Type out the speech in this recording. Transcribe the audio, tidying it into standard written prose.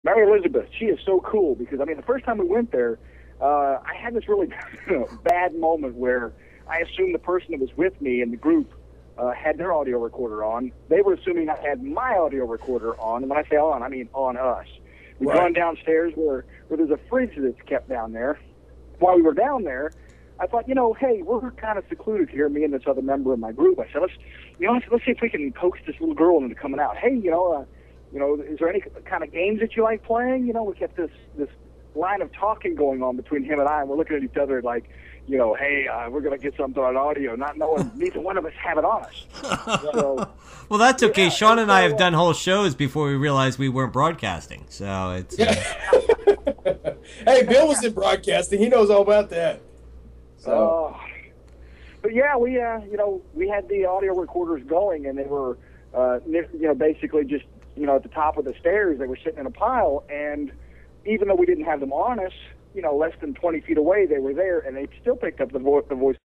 Mary Elizabeth, she is so cool because, I mean, the first time we went there, I had this really bad moment where I assumed the person that was with me in the group had their audio recorder on. They were assuming I had my audio recorder on, and when I say on, I mean on us. We've gone downstairs where there's a fridge that's kept down there. While we were down there, I thought, hey, we're kind of secluded here, me and this other member of my group. I said, let's see if we can coax this little girl into coming out. Hey, is there any kind of games that you like playing? We kept this line of talking going on between him and I, and we're looking at each other like, hey, we're going to get something on audio, not knowing neither one of us have it on us. So, well, that's okay. Yeah, Sean and I have done whole shows before we realized we weren't broadcasting, so it's... Hey, Bill was in broadcasting. He knows all about that. So. But yeah, we had the audio recorders going, and they were, basically just, at the top of the stairs. They were sitting in a pile, and even though we didn't have them on us, less than 20 feet away, they were there, and they still picked up the voice